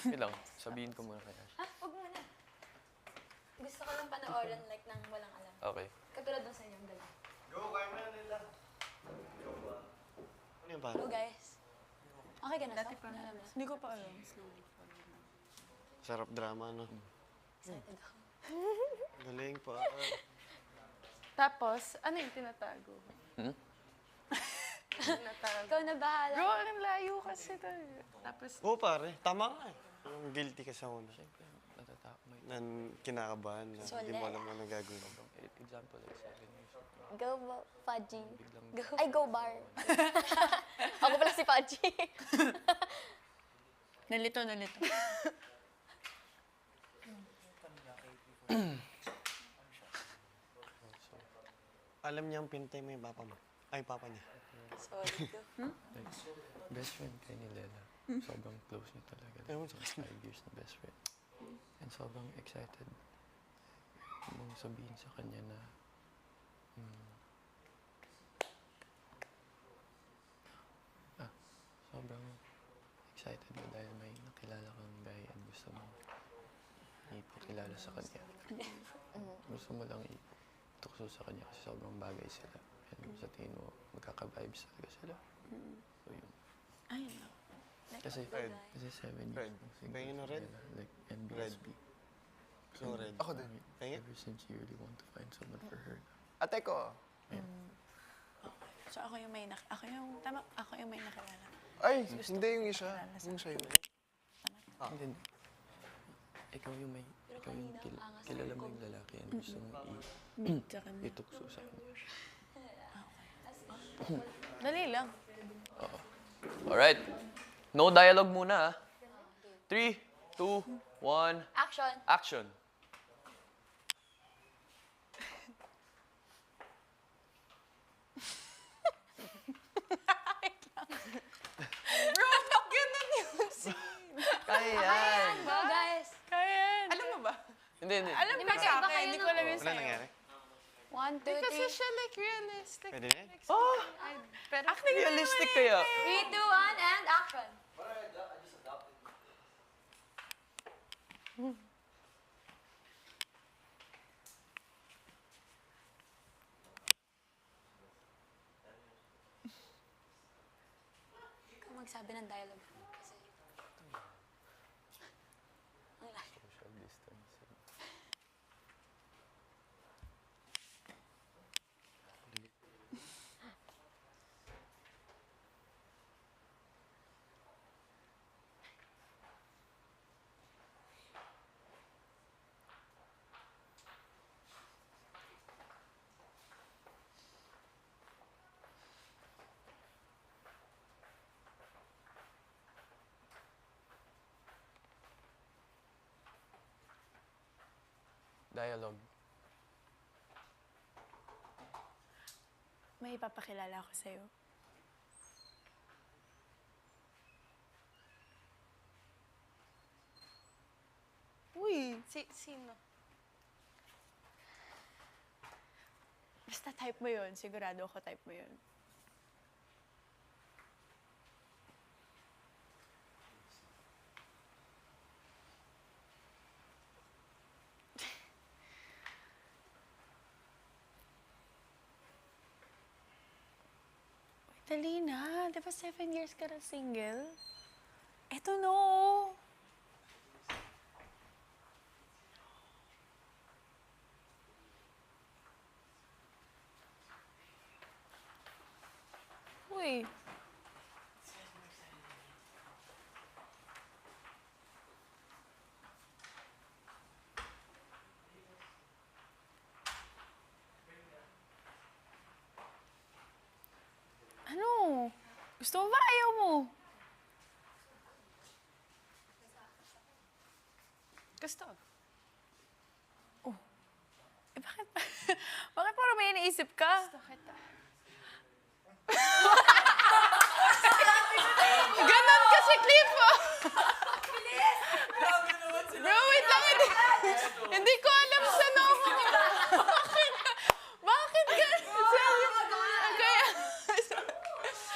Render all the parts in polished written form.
Wait lang, sabihin ko muna kaya. Ha? Huwag muna. Gusto ko lang panoorin like nang walang alam. Okay. Katulad ng sa inyong dalawa. Go, kaya mo yan nila. Ano yung Go guys. Okay ka na, Dati Sok? pa Alam na. Hindi ko pa alam. Sarap drama, no? Excited ako. Galing pa. Tapos, ano yung tinatago? Hmm? Tinatago. Ikaw na bahala. Bro, ang layo kasi to. Tapos, Oo, pare. Tama ka eh. Yung guilty ka sa una. Siyempre, natatakot. May Nan kinakabahan na hindi mo alam ano gagawin. example, like 7 years. Go, Fudgy. Biglang, Go. Ay, go bar. Ako pala si Fudgy. nalito. Alam niya ang pintay mo yung papa mo. Ay, papa niya. Sorry to. like, best friend kay ni Lela. Sobrang close niya talaga. Ewan Like, sa 5 years na best friend. And sobrang excited mong sabihin sa kanya na sobrang excited mo dahil may nakilala kang guy and gusto mo ipakilala sa kanya. Gusto mo lang itukso sa kanya kasi sobrang bagay sila. And sa tingin mo, magkaka-vibes talaga sila. So yun. ayun lang. Kasi, Red. kasi 7 years. Red. ng single Pahingin mo si red? Lela, like, NBSP. So, red. Ako din. Pahingin? Ever since you really want to find someone for her. Ate ko. So, ako yung may nakilala. Ay, hindi yung isa. Yung sa'yo. Hindi. Ikaw yung may, ikaw yung kilala mo yung lalaki and gusto mo Sa kanya. itukso sa kanya. Dali lang. Alright. No dialogue muna, ah. 3, 2, 1, Action. action. Bro, ba't ganun yung scene? Ayan. Go guys. Kaya. Alam mo ba? Hindi. Alam Hindi, ko sa magkaiba akin. kayo Hindi ng- ko alam yung Wala sa'yo. nangyari? 1, 2, Hindi kasi 3. siya like realistic. Pwede na? Oh, Pero realistic kaya. 3, 2, 1, and action. Ikaw magsabi ng dialogue. Kasi... Ang layo. Social distancing. Dialogue. may ipapakilala ako sa'yo. Uy, sino? Basta type mo yun. Sigurado ako type mo yun. Dali na. Di ba 7 years ka na single? Eto no. Uy. Ano? Gusto mo ba? Ayaw mo? Gusto. Oh. Eh, bakit? Bakit parang may iniisip ka? Gusto kita. Ganon kasi clip mo. Bro, wait lang. Hindi ko alam saan ako. Bakit ka? Kaya...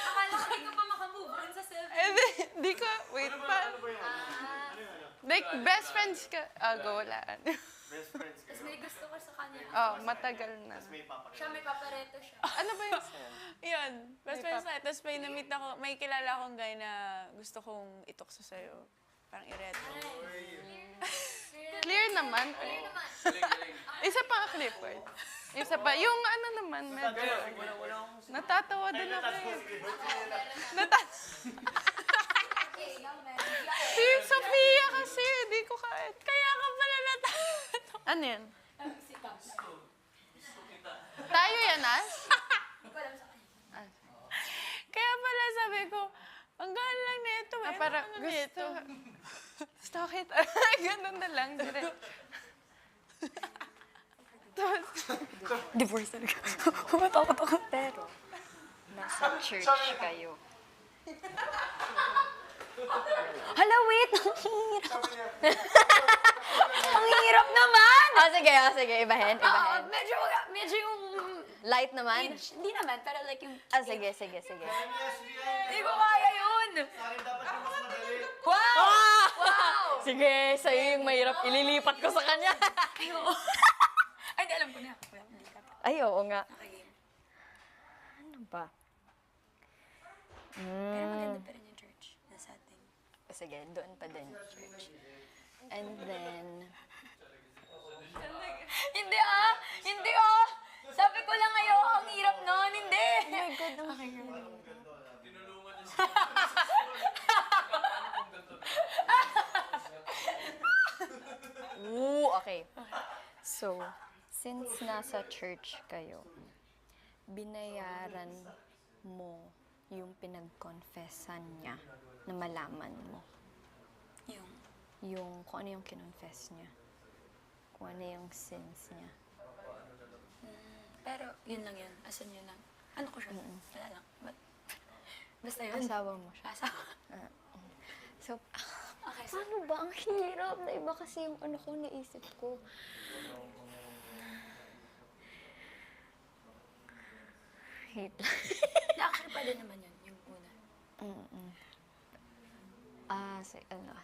Akala ko hindi ko pa makamove on sa selfie. Hindi ko... Wait pa. Like, best friends ka. Go, walaan. Best friends Tapos may gusto ko sa kanya. Matagal na. May papa Siya may papareto siya. Ano ba yun sa'yo? Yun, best friends na. Tapos may na-meet ako, may kilala akong guy na gusto kong itukso sa'yo. Parang ireto. Clear naman. Isa pa nga Clifford. Isa pa. Yung ano naman, medyo. Natatawa din ako eh. Si Sofia kasi, di ko kahit. Kaya ka pala natatawa. Ano yan? Tayo yan, As? Kaya pala sabi ko, ang gano'n lang nito eh. Parang gusto. Stalk it. Ganun na lang. Divorce talaga. Humatakot ako. Pero, nasa church kayo. Hala, wait! Ang hirap. Ang hirap naman! Sige, ibahin. Medyo yung Light naman? hindi naman, pero like yung... Sige. Hindi ko kaya yun! Wow! Wow! Sige, sa'yo yung mahirap. Ililipat ko sa kanya. Ay, di, alam ko na. Hindi ka pa. Ay, oo nga. Okay. Ano ba? Pero maganda pa rin yung church na setting. Sige, doon pa din yung church. And then, Hindi ah! Sabi ko lang ngayon, ang hirap nun. Hindi! oh my God, okay. Okay. So, since nasa church kayo, binayaran mo yung pinag-confessan niya na malaman mo. Yung kung ano yung kinonfess niya. Kung ano yung sins niya. Pero, yun lang yun. Asan yun lang. Ano ko siya? Wala lang. Basta yun. Asawa mo siya. Asawa. So, Okay, so, paano ba? Ang hirap na iba kasi yung ano ko, naisip ko. Hate lang. actually, pwede naman yun. Yung una.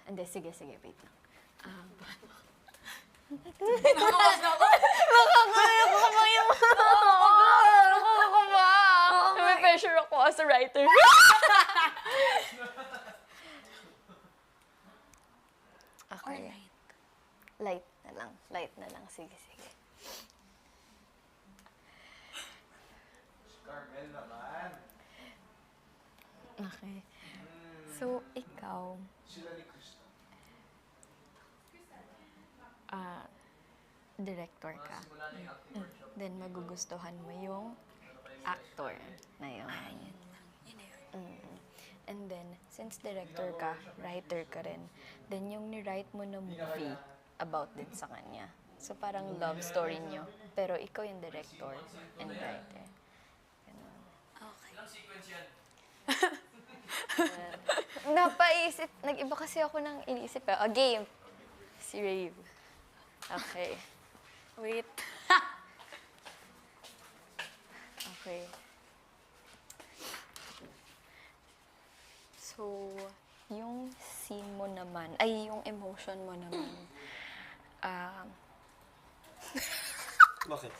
Hindi, sige, wait lang. May pressure ako as a writer. Or Okay. night. Light na lang. Sige. Okay. So, ikaw, director ka. Then, magugustuhan mo yung actor na yun. Yun na yun. And then, since director ka, writer ka rin, then yung ni-write mo na movie about din sa kanya. So, parang love story nyo. Pero ikaw yung director and writer. Ganun. Okay. Napaisip, nag-iba kasi ako ng iniisip. A game. Si Rave. Okay. Wait. Okay. So, yung scene mo naman, ay, yung emotion mo naman, Bakit?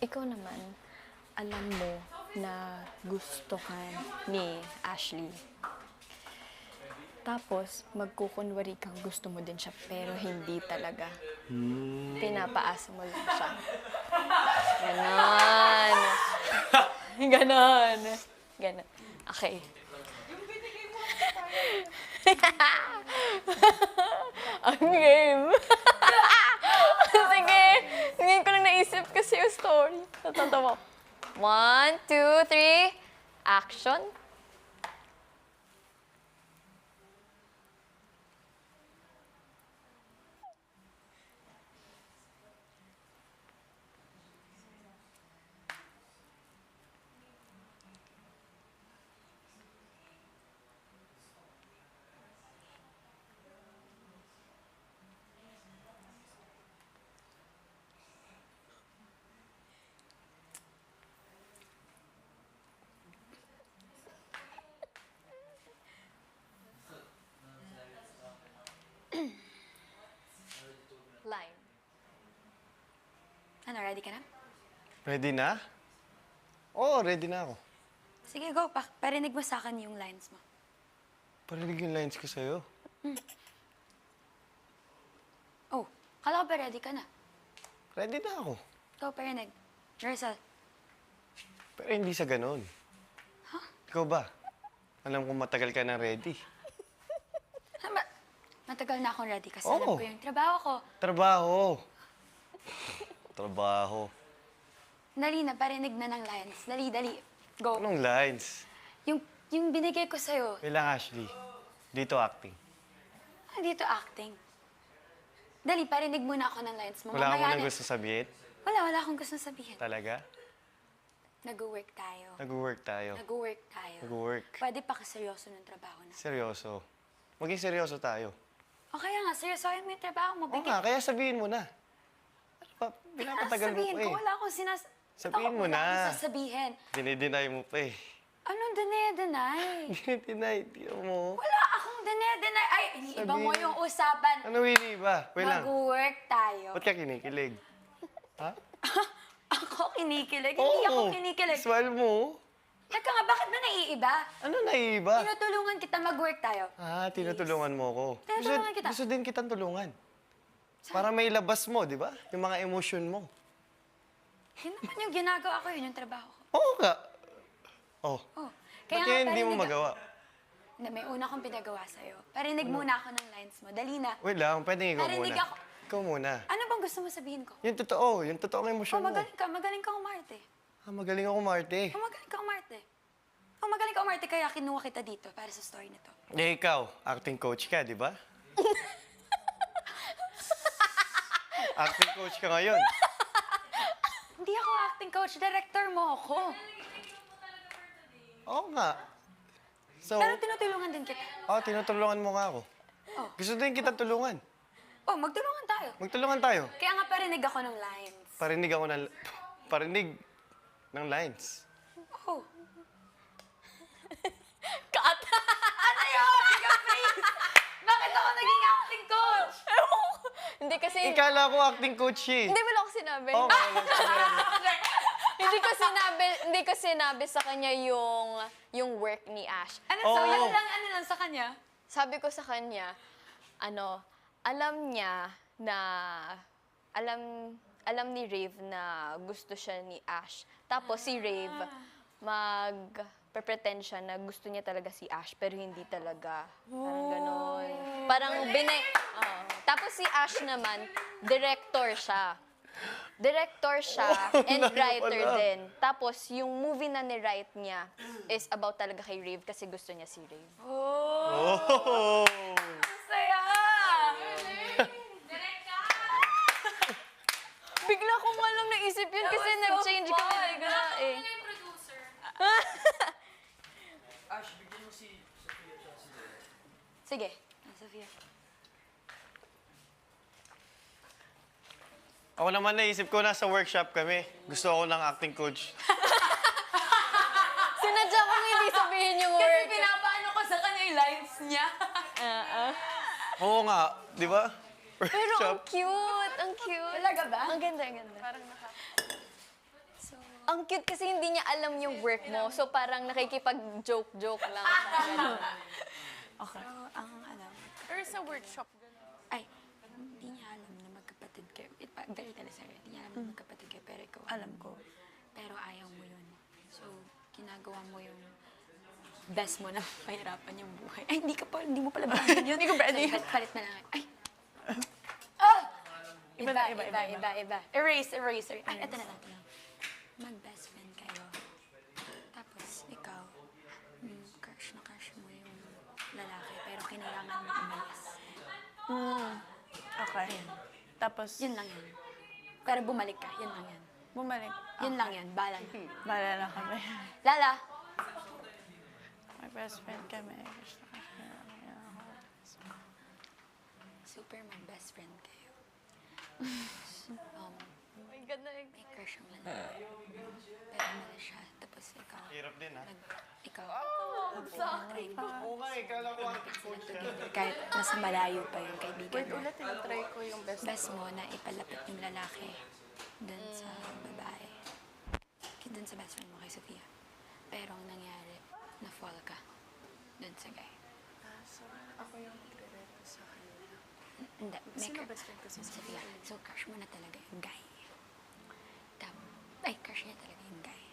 ikaw naman, alam mo na gusto ka ni Ashley. Tapos, magkukunwari kang gusto mo din siya, pero hindi talaga. Pinapaasa mo lang siya. Ganon. Ganon. Okay. Ang game. Sige. Ngayon ko lang naisip kasi yung story. Natatawa. 1, 2, 3. Action. Ano, ready ka na? Ready na? Oo, ready na ako. Sige, go. Parinig mo sa akin yung lines mo. Parinig yung lines ko sa'yo. Oh, kala ko ba ready ka na? Ready na ako. Go, parinig. Rehearsal. Pero hindi sa ganun. Ikaw ba? Alam kong matagal ka na ready. Matagal na akong ready kasi Oo. alam ko yung trabaho ko. Trabaho. Trabaho. Dali na, parinig na ng lines. Dali, dali. Go. Anong lines? Yung binigay ko sa'yo, Wait lang, Ashley. Dito acting. dito acting. Dali, parinig muna ako ng lines mo. Wala ka Mamaya mo na- gusto sabihin? Wala akong gusto sabihin. Talaga? Nag-work tayo. Nag-work tayo. Nag-work tayo. Nag-work. Pwede pa kaseryoso ng trabaho na. Seryoso. Maging seryoso tayo. O kaya nga, seryosohin mo yung trabaho mo. Oo nga, kaya sabihin mo na. Ano pa? Pinapatagal mo Sabihin pa ko, eh. wala akong Sabihin mo Wala na. akong sasabihin. Dinideny mo pa eh. Anong deny? Dinideny, di mo. Wala akong deny. Ay, iniiba mo Sabihin. yung usapan. Ano Winnie ba? Wait lang. Mag-work tayo. Ba't ka kinikilig? Ha? Ako kinikilig? Hindi ako kinikilig. Smile mo. Teka nga, bakit ba naiiba? Ano naiiba? Tinutulungan kita mag-work tayo. Ah, tinutulungan mo ko. Tinutulungan kita. Gusto din kitang tulungan. Para may labas mo, di ba? Yung mga emotion mo. Yun naman yung ginagawa ko, yun yung trabaho ko. Oo nga. Oh. Oh, Kaya nga, hindi mo parinig- magawa? Hindi, may una akong pinagawa sa'yo. Parinig muna ako ng lines mo. Dali na. Wait lang, pwedeng ikaw Narinig muna. ako. Ikaw muna. Ano bang gusto mo sabihin ko? Yung totoo, yung totoong Oh, emosyon mo. magaling ka umarte. Ah, magaling ako, Marte. Oh, magaling ka umarte. Oh, magaling ka umarte, kaya kinuha kita dito para sa story na to. Eh, ikaw, acting coach ka, di ba? Acting coach ka ngayon. Hindi ako acting coach, director mo ako. Oo nga. So, Pero tinutulungan din kita. tinutulungan mo nga ako. Oh. Gusto din kitang tulungan. Oh, magtulungan tayo. Magtulungan tayo. Kaya nga parinig ako ng lines. Parinig ako ng... Parinig ng lines. Oh. Cut! Ano yun? Sige, please! Bakit ako naging acting coach? Hindi kasi, Ikala ko acting coach eh. hindi mo lang ako sinabi. Oo, nga. Hindi ko sinabi sa kanya yung work ni Ash. Ano, Oo. ano lang sa kanya? Sabi ko sa kanya, alam niya na, alam ni Rave na gusto siya ni Ash. Tapos si Rave, pretend siya na gusto niya talaga si Ash, pero hindi talaga. Parang ganon. Parang Tapos si Ash naman, director siya. Director siya and writer din. Tapos yung movie na ni-write niya is about talaga kay Rave kasi gusto niya si Rave. Oh! Saya! Bigla ko nga lang naisip yun kasi nag-change kami bigla eh. Sige. Sofia. Ako naman naisip ko, nasa workshop kami. Gusto ako ng acting coach. Sinadya kong hindi sabihin yung Kasi word. pinapaano ko sa kanya yung lines niya. Oo nga, di ba? Pero ang Workshop. cute, ang cute. Talaga ba? Ang ganda, ang ganda. Ang cute kasi hindi niya alam yung work mo. So parang nakikipag-joke-joke lang. Ganun. Okay. So, ang alam, Or sa workshop. ay, hindi niya alam na magkapatid kayo. Very sorry. Hindi niya alam na magkapatid kayo, pero ikaw alam ko. Pero ayaw mo yun. So, ginagawa mo yung best mo na pahirapan yung buhay. Ay, hindi mo pala branded yun. Hindi ko branded yun. Palit na lang. Ay! Oh! Iba. Erase. Ay, ito na lang. Mag-best friend kayo. Tapos, ikaw, crush mo yung lalaki, pero kailangan mo umalis. Okay. Tapos, Yun lang yan. Pero bumalik ka, yun lang yan. bumalik. Yun lang yan, bala na. Malala kami. Lala! My best friend kami. Super mag-best friend kayo. My God, May crush ang lalaki. Pero mali siya. Tapos ikaw, Hirap din, ha? ikaw, Oo nga, ikala ko acting coach ka. kahit nasa malayo pa yung kaibigan mo. Tinatry ko yung best. Best mo na ipalapit yung lalaki. dun sa babae. Dun sa best friend mo kay Sofia. Pero ang nangyari, na-fall ka dun sa guy. So, ako yung nagre-reto sa kanila. Hindi, Sino best friend ko si Sofia? So, crush mo na talaga yung guy. Crush niya talaga yung guy.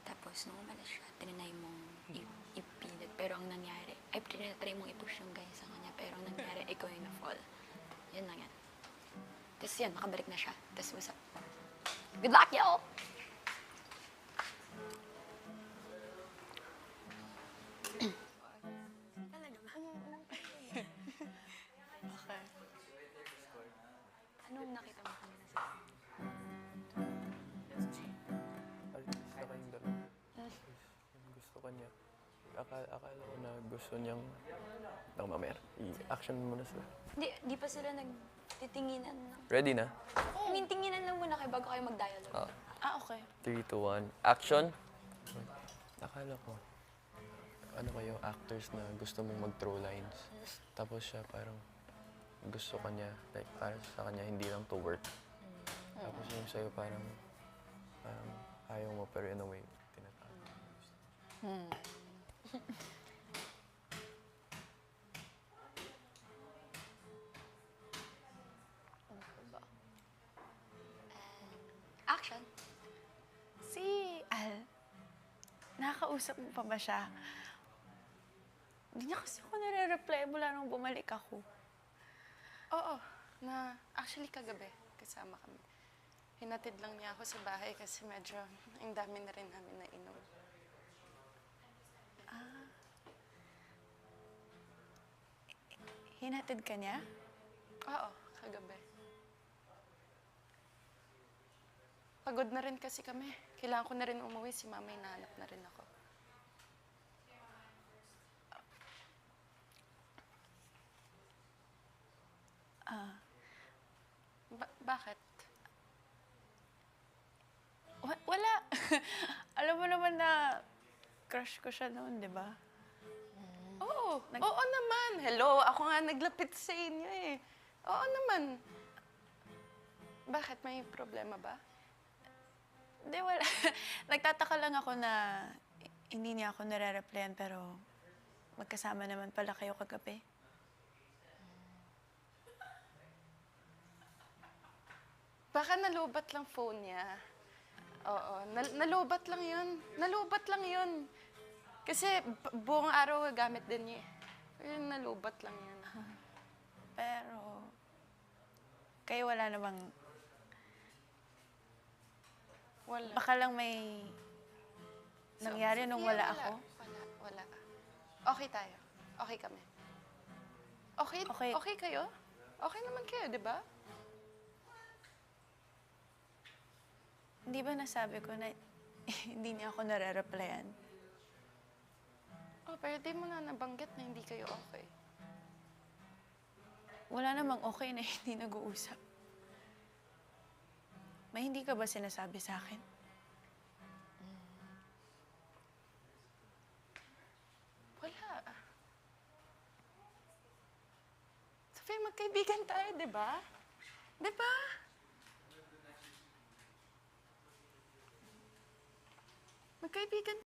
Tapos, nung umalis siya, tinanay mong ipilit. Pero ang nangyari, tinatry mong i-push yung guy sa kanya. Pero ang nangyari, ikaw yung na-fall. Yun lang yan. Tapos yan, makabalik na siya. Tapos, good luck, yo! Okay. Anong nakita mo kanina sa Artista kayong dalawa. Gusto ko niya. Akala ko na gusto niyang... Baka mamaya, i-action mo na sila. Di pa sila nagtitinginan lang. Ready na? I mean, tinginan lang muna kayo bago kayo mag-dialogue. Okay. 3, 2, 1, action! Akala ko, ano kayo, actors na gusto mong mag-throw lines. Tapos siya parang gusto ka niya, like para sa kanya hindi lang to work. Tapos yung sa'yo parang ayaw mo pero in a way, tinatago mo. Action! Si Al, nakakausap mo pa ba siya? Hindi niya kasi ako nare-reply mula nung bumalik ako. Oo, actually kagabi, kasama kami. Hinatid lang niya ako sa bahay kasi medyo ang dami na rin namin nainom. Hinatid ka niya? Oo, kagabi. Pagod na rin kasi kami. Kailangan ko na rin umuwi. Si mama hinahanap na rin ako. Bakit? Wala. Alam mo naman na crush ko siya noon, di ba? Oo, oo naman. Hello, ako nga naglapit sa inyo eh. Oo naman. Bakit? May problema ba? Hindi, wala. Nagtataka lang ako na hindi niya ako nare-replyan pero magkasama naman pala kayo kagabi. Baka nalubat lang phone niya. Oo, nalubat lang yun. Nalubat lang yun. Kasi buong araw gamit din niya. Ayun, nalubat lang yun. Pero, kayo wala namang, Wala. baka lang may nangyari nung wala ako. Wala. Okay tayo. Okay kami. Okay, Okay. okay kayo? Okay naman kayo, di ba? Hindi ba nasabi ko na hindi niya ako nare-replyan? Oh, pero di mo na nabanggit na hindi kayo okay. Wala namang okay na hindi nag-uusap. May hindi ka ba sinasabi sa akin? Wala. Sophie, magkaibigan tayo, di ba? Di ba? Magkaibigan